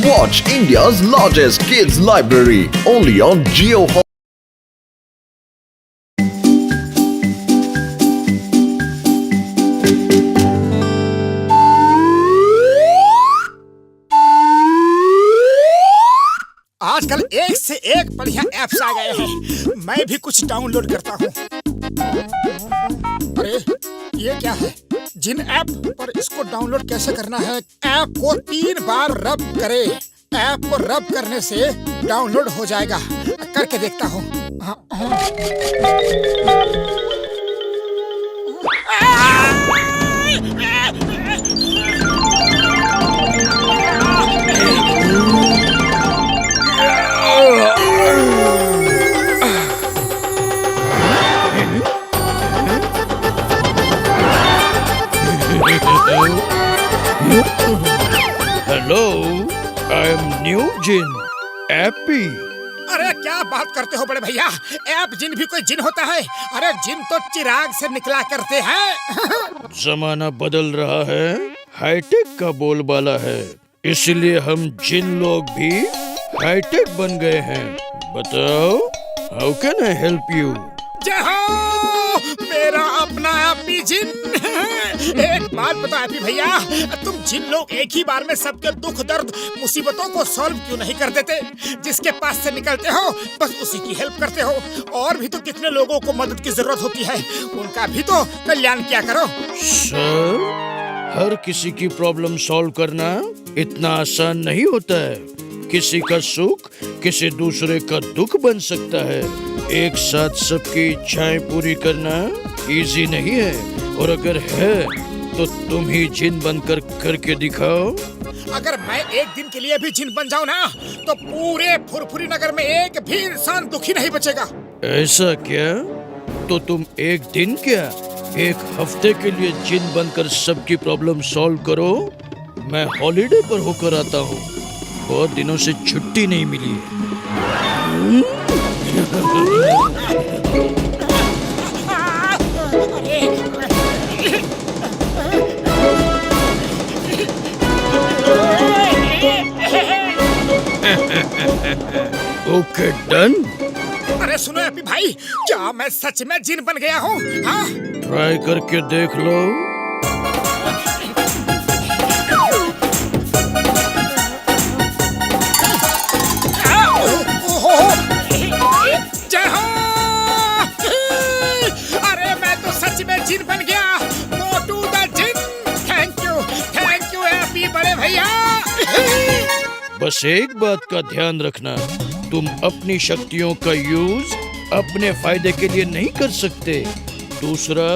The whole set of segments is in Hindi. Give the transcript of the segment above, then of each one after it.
Watch India's largest kids library only on Jio. आजकल एक से एक बढ़िया ऐप्स आ गए हैं। मैं भी कुछ डाउनलोड करता हूँ। अरे ये क्या है? जिन ऐप पर इसको डाउनलोड कैसे करना है? ऐप को 3 बार रब करे। ऐप को रब करने से डाउनलोड हो जाएगा। करके देखता हूँ। Hello, I am New Jin, Appy. अरे क्या बात करते हो बड़े भैया? ऐप जिन भी कोई जिन होता है? अरे जिन तो चिराग से निकला करते हैं। जमाना बदल रहा है, हाईटेक का बोलबाला है, इसलिए हम जिन लोग भी हाईटेक बन गए हैं। बताओ, how can I help you? जय हो मेरा अपना एपी जिन। एक बात बता एपी भैया, तुम जिन लोग एक ही बार में सबके दुख दर्द मुसीबतों को सॉल्व क्यों नहीं कर देते? जिसके पास से निकलते हो बस उसी की हेल्प करते हो। और भी तो कितने लोगों को मदद की जरूरत होती है, उनका भी तो कल्याण किया करो। सर, हर किसी की प्रॉब्लम सॉल्व करना इतना आसान नहीं होता है। किसी का सुख किसी दूसरे का दुख बन सकता है। एक साथ सबकी इच्छाएं पूरी करना इजी नहीं है, और अगर है तो तुम ही जिन बनकर करके दिखाओ। अगर मैं एक दिन के लिए भी जिन बन जाऊं ना, तो पूरे फुरफुरी नगर में एक भी इंसान दुखी नहीं बचेगा। ऐसा क्या? तो तुम एक दिन क्या, एक हफ्ते के लिए जिन बनकर सबकी प्रॉब्लम सॉल्व करो। मैं हॉलिडे पर होकर आता हूँ, बहुत दिनों से छुट्टी नहीं मिली है। Okay done. अरे सुनो एपी भाई, क्या मैं सच में जिन बन गया हूँ? हाँ? ट्राई करके देख लो। जय हो! अरे मैं तो सच में जिन बन गया, मोटू द जिन। थैंक यू एपी बड़े भैया। बस एक बात का ध्यान रखना, तुम अपनी शक्तियों का यूज अपने फायदे के लिए नहीं कर सकते। दूसरा,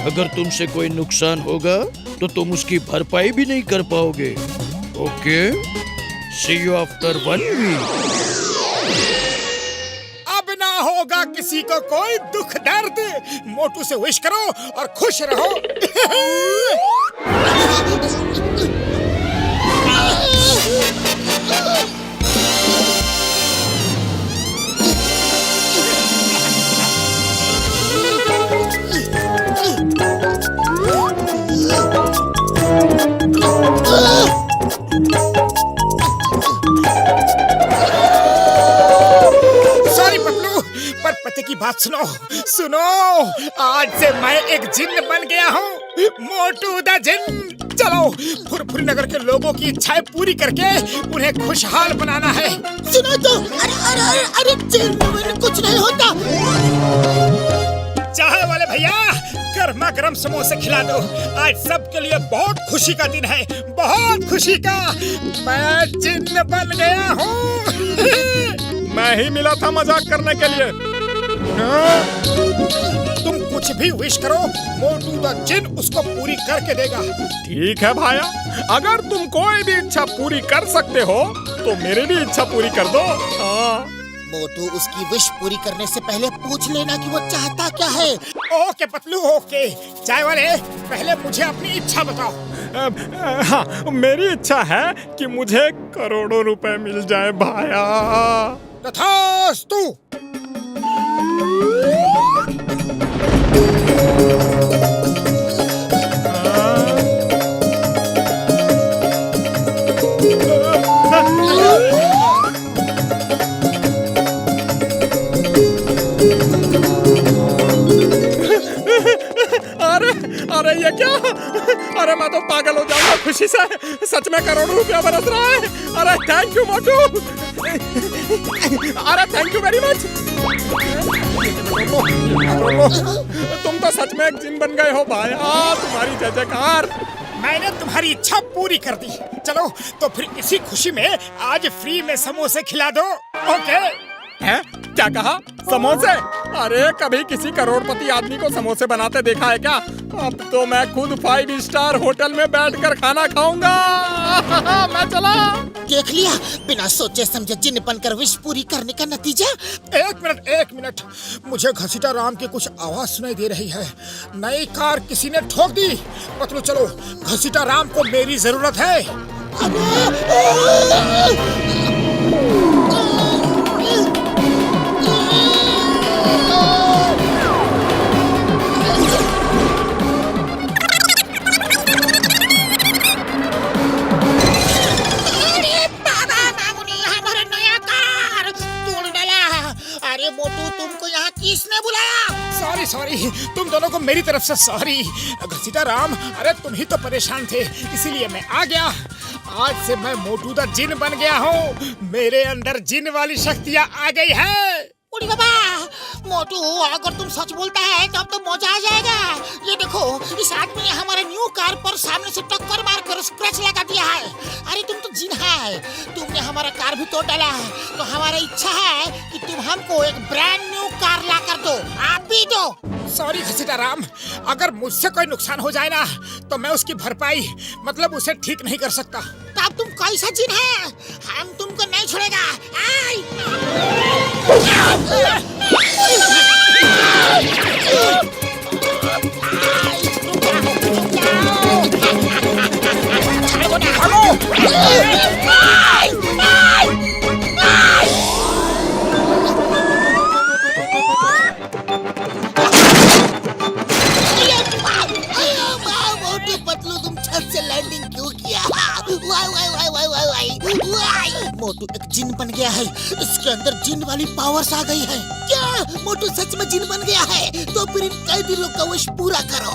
अगर तुमसे कोई नुकसान होगा तो तुम उसकी भरपाई भी नहीं कर पाओगे। Okay, see you after 1 week. अब ना होगा किसी को कोई दुख दर्द। मोटू से विश करो और खुश रहो। सॉरी पतलू, पर पते की बात सुनो। आज से मैं एक जिन बन गया हूँ, मोटू द जिन। चलो फुरफुरी नगर के लोगों की इच्छाएं पूरी करके उन्हें खुशहाल बनाना है। सुनो तो, अरे जिन में कुछ नहीं होता। चाय वाले भैया, गर्मा गर्म समोसे खिला दो। आज सबके लिए बहुत खुशी का दिन है, बहुत खुशी का। मैं जिन बन गया हूँ। मैं ही मिला था मजाक करने के लिए। तुम कुछ भी विश करो, मोटू द जिन उसको पूरी करके देगा। ठीक है भाया, अगर तुम कोई भी इच्छा पूरी कर सकते हो तो मेरी भी इच्छा पूरी कर दो। मोटू, उसकी विश पूरी करने से पहले पूछ लेना कि वो चाहता क्या है। Okay Patlu, okay. चाय वाले, पहले मुझे अपनी इच्छा बताओ। हाँ, मेरी इच्छा है कि मुझे करोड़ों रुपए मिल जाए भाया। तथास्तु। खुशी से सच में करोड़ों रुपया बरस रहा है। अरे थैंक यू मोटू, अरे थैंक यू वेरी मच। तुम तो सच में एक जिन बन गए हो भाया, तुम्हारी जय जयकार। मैंने तुम्हारी इच्छा पूरी कर दी। चलो तो फिर इसी खुशी में आज फ्री में समोसे खिला दो। ओके? हैं? क्या कहा? समोसे? अरे कभी किसी करोड़पति आदमी को समोसे बनाते देखा है क्या? अब तो मैं खुद 5 स्टार होटल में बैठकर खाना खाऊंगा। मैं चला। देख लिया, बिना सोचे समझे जिन बनकर विश पूरी करने का नतीजा। एक मिनट, मुझे घसीटा राम की कुछ आवाज सुनाई दे रही है। नई कार किसी ने ठोक दी। पतलू चलो, घसीटा राम को मेरी जरूरत है। अरे मोटू, तुमको यहाँ किसने बुलाया? सॉरी, तुम दोनों को मेरी तरफ से सॉरी। घसीटा राम, अरे तुम ही तो परेशान थे, इसीलिए मैं आ गया। आज से मैं मोटू दा जिन बन गया हूँ। मेरे अंदर जिन वाली शक्तियाँ आ गई है। उड़ी बाबा, मोटू अगर तुम सच बोलता है तो अब तो मजा आ जाएगा। ये देखो, इस आदमी ने हमारे न्यू कार पर सामने से टक्कर मारकर स्क्रैच लगा दिया है। अरे तुम तो जिन है, तुमने हमारा कार भी तोड़ डाला है। तो हमारा इच्छा है कि तुम हमको एक ब्रांड न्यू कार ला कर दो। आप भी दो। सॉरी घसीटा राम, अगर मुझसे कोई नुकसान हो जाए ना तो मैं उसकी भरपाई मतलब उसे ठीक नहीं कर सकता। तो अब तुम कैसा जिन है? हम तुमको नहीं छोड़ेगा। पतलू, तुम छत से लैंडिंग क्यों किया? मोटू एक जिन बन गया है। इसके अंदर जिन वाली पावर्स आ गई है। क्या मोटू सच में जिन बन गया है? तो फिर इन कैदी लोग का विश पूरा करो।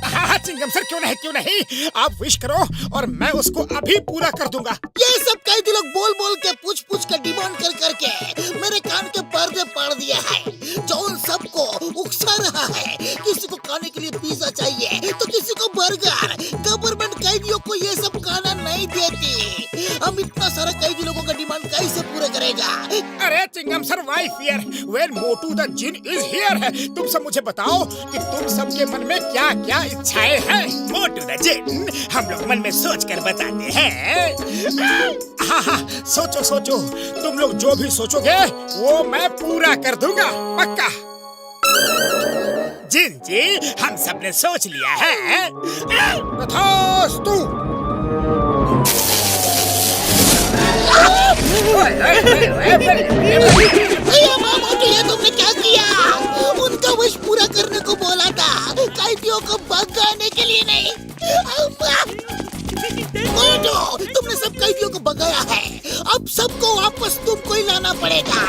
हाँ चिंगम सर, क्यों नहीं, आप विश करो और मैं उसको अभी पूरा कर दूंगा। ये सब कैदी लोग बोल बोल के पूछ के डिमांड कर के मेरे कान के पर्दे पाड़ दिया है। जो उन सबको उकसा रहा है। किसी को खाने के लिए पिज्जा चाहिए तो किसी को बर्गर। गवर्नमेंट कैदियों को ये सब खाना नहीं देती। हम इतना सारा कैदी लोगों का डिमांड कैसे पूरा करेगा? अरे Chingam sir, why fear when Motu the jinn is here है। तुम सब मुझे बताओ कि तुम सबके मन में क्या क्या इच्छाएं हैं। मोटू द जिन हम लोग मन में सोच कर बताते हैं। हाँ, सोचो, तुम लोग जो भी सोचोगे वो मैं पूरा कर दूंगा, पक्का। जिन जी, हम सब ने सोच लिया है। तथास्तु। ये तुमने क्या किया? उनका विश पूरा करने को बोला था, कैदियों को भगाने के लिए नहीं। तुमने सब कैदियों को भगाया है। अब सबको वापस तुमको ही लाना पड़ेगा।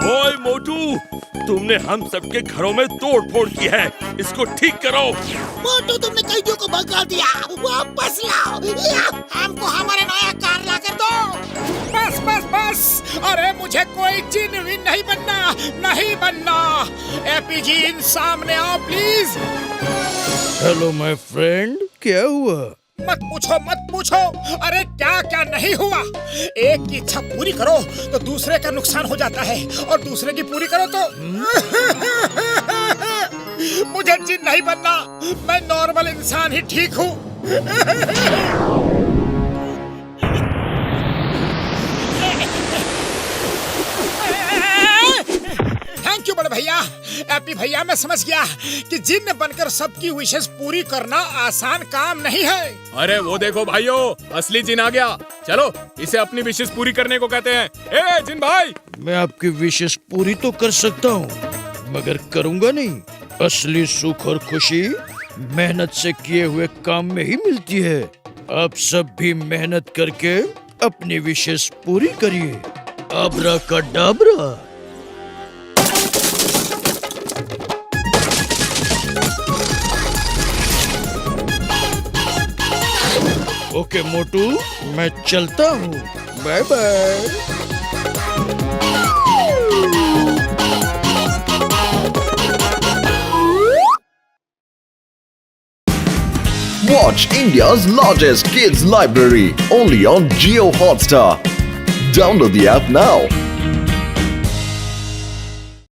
ओए मोटू, तुमने हम सबके घरों में तोड़ फोड़ की है, इसको ठीक करो। मोटू, तुमने कैदियों को भगा दिया, वापस लाओ। हमको हमारा नया कार ला कर दो। बस, अरे मुझे कोई जिन विन नहीं बनना। एपी जिन, सामने आओ प्लीज। हेलो माय फ्रेंड, क्या हुआ? मत पूछो। अरे क्या नहीं हुआ। एक की इच्छा पूरी करो तो दूसरे का नुकसान हो जाता है, और दूसरे की पूरी करो तो मुझे जिन नहीं बनना। मैं नॉर्मल इंसान ही ठीक हूँ। थैंक यू बड़े सुन भैया, हैप्पी भैया, मैं समझ गया कि जिन्न बनकर सबकी विशेष पूरी करना आसान काम नहीं है। अरे वो देखो भाइयों, असली जिन आ गया। चलो इसे अपनी विशेष पूरी करने को कहते हैं। ए जिन भाई, मैं आपकी विशेष पूरी तो कर सकता हूँ, मगर करूँगा नहीं। असली सुख और खुशी मेहनत से किए हुए काम में ही मिलती है। आप सब भी मेहनत करके अपनी विशेष पूरी करिए। अब्राकडाब्रा। ओके मोटू, मैं चलता हूँ। Bye bye. Watch India's largest kids library only on Jio Hotstar. Download the app now.